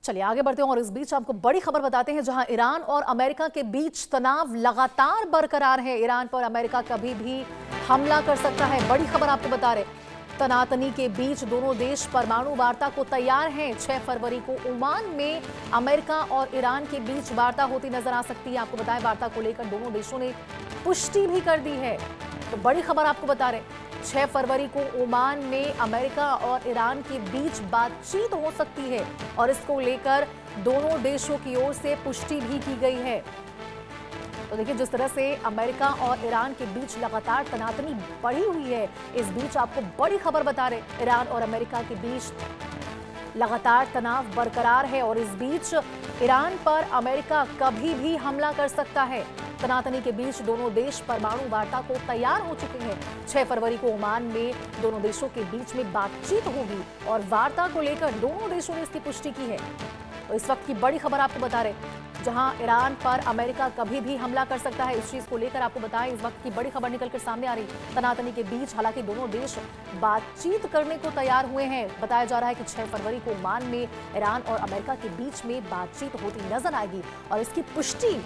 चलिए आगे बढ़ते हैं और इस बीच आपको बड़ी खबर बताते हैं, जहां ईरान और अमेरिका के बीच तनाव लगातार बरकरार है। ईरान पर अमेरिका कभी भी हमला कर सकता है, बड़ी खबर आपको बता रहे। तनातनी के बीच दोनों देश परमाणु वार्ता को तैयार हैं। 6 फरवरी को ओमान में अमेरिका और ईरान के बीच वार्ता होती नजर आ सकती है। आपको बताएं, वार्ता को लेकर दोनों देशों ने पुष्टि भी कर दी है। तो बड़ी खबर आपको बता रहे, 6 फरवरी को ओमान में अमेरिका और ईरान के बीच बातचीत हो सकती है और इसको लेकर दोनों देशों की ओर से पुष्टि भी की गई है। तो देखिए, जिस तरह से अमेरिका और ईरान के बीच लगातार तनातनी बढ़ी हुई है, इस बीच आपको बड़ी खबर बता रहे, ईरान और अमेरिका के बीच लगातार तनाव बरकरार है और इस बीच ईरान पर अमेरिका कभी भी हमला कर सकता है। तनातनी के बीच दोनों देश परमाणु वार्ता को तैयार हो चुके हैं। 6 फरवरी को ओमान में दोनों देशों के बीच में बातचीत होगी और वार्ता को लेकर दोनों देशों ने इसकी पुष्टि की है। तो इस वक्त की बड़ी खबर आपको बता रहे, जहां ईरान पर अमेरिका कभी भी हमला कर सकता है, इस चीज को लेकर आपको बताएं, इस वक्त की बड़ी खबर निकलकर सामने आ रही। तनातनी के बीच हालांकि दोनों देश बातचीत करने को तैयार हुए हैं। बताया जा रहा है कि 6 फरवरी को ओमान में ईरान और अमेरिका के बीच में बातचीत होती नजर आएगी और इसकी पुष्टि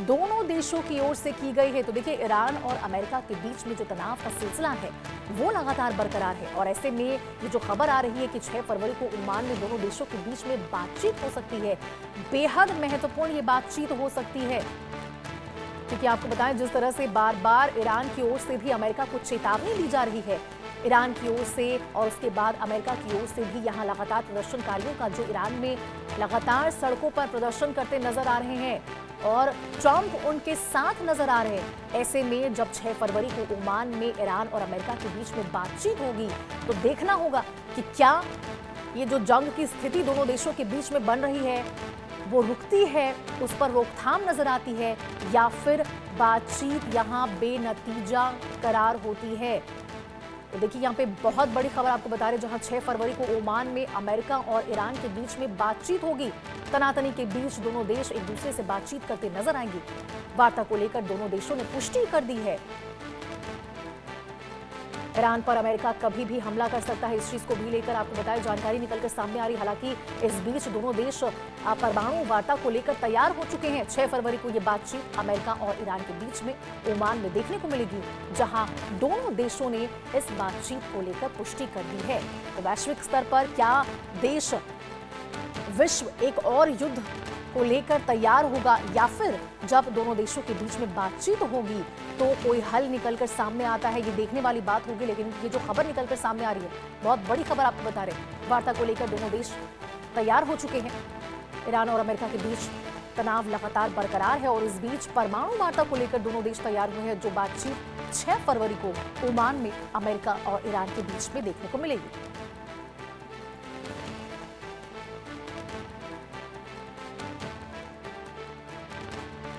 दोनों देशों की ओर से की गई है। तो देखिए, ईरान और अमेरिका के बीच में जो तनाव का सिलसिला है वो लगातार बरकरार है और ऐसे में ये जो खबर आ रही है कि 6 फरवरी को ओमान में दोनों देशों के बीच में बातचीत हो सकती है, बेहद महत्वपूर्ण ये बातचीत हो सकती है। क्योंकि आपको बताएं, जिस तरह से बार बार ईरान की ओर से भी अमेरिका को चेतावनी दी जा रही है, ईरान की ओर से और उसके बाद अमेरिका की ओर से भी यहाँ लगातार प्रदर्शनकारियों का जो ईरान में लगातार सड़कों पर प्रदर्शन करते नजर आ रहे हैं और ट्रंप उनके साथ नजर आ रहे हैं। ऐसे में जब 6 फरवरी को ओमान में ईरान और अमेरिका के बीच में बातचीत होगी तो देखना होगा कि क्या ये जो जंग की स्थिति दोनों देशों के बीच में बन रही है वो रुकती है, उस पर रोकथाम नजर आती है, या फिर बातचीत यहाँ बेनतीजा करार होती है। तो देखिए, यहाँ पे बहुत बड़ी खबर आपको बता रहे, जहां 6 फरवरी को ओमान में अमेरिका और ईरान के बीच में बातचीत होगी। तनातनी के बीच दोनों देश एक दूसरे से बातचीत करते नजर आएंगे। वार्ता को लेकर दोनों देशों ने पुष्टि कर दी है। ईरान पर अमेरिका कभी भी हमला कर सकता है, इस चीज को भी लेकर आपको बताया जानकारी निकलकर सामने आ रही। हालांकि इस बीच दोनों देश परमाणु वार्ता को लेकर तैयार हो चुके हैं। 6 फरवरी को ये बातचीत अमेरिका और ईरान के बीच में ओमान में देखने को मिलेगी, जहां दोनों देशों ने इस बातचीत को लेकर पुष्टि कर दी है। तो वैश्विक स्तर पर क्या देश विश्व एक और युद्ध को लेकर तैयार होगा, या फिर जब दोनों देशों के बीच में बातचीत होगी तो कोई हल निकलकर सामने आता है, ये देखने वाली बात होगी। लेकिन ये जो खबर निकलकर सामने आ रही है, बहुत बड़ी खबर आपको बता रहे, वार्ता को लेकर दोनों देश तैयार हो चुके हैं। ईरान और अमेरिका के बीच तनाव लगातार बरकरार है और इस बीच परमाणु वार्ता को लेकर दोनों देश तैयार हुए हैं, जो बातचीत 6 फरवरी को ओमान में अमेरिका और ईरान के बीच में देखने को मिलेगी।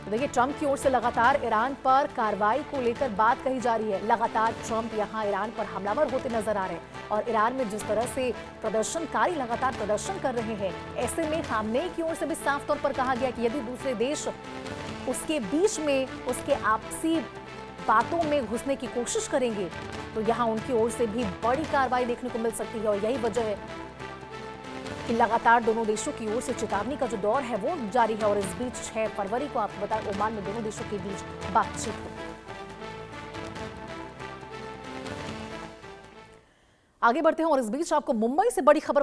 तो देखिए, ट्रंप की ओर से लगातार ईरान पर कार्रवाई को लेकर बात कही जा रही है। लगातार ट्रंप यहां ईरान पर हमलावर होते नजर आ रहे हैं और ईरान में जिस तरह से प्रदर्शनकारी लगातार प्रदर्शन कर रहे हैं, ऐसे में खामनेई की ओर से भी साफ तौर पर कहा गया कि यदि दूसरे देश उसके बीच में उसके आपसी बातों में घुसने की कोशिश करेंगे तो यहाँ उनकी ओर से भी बड़ी कार्रवाई देखने को मिल सकती है। और यही वजह है कि लगातार दोनों देशों की ओर से चेतावनी का जो दौर है वो जारी है और इस बीच 6 फरवरी को आपको बताएं, ओमान में दोनों देशों के बीच बातचीत होगी। आगे बढ़ते हैं और इस बीच आपको मुंबई से बड़ी खबर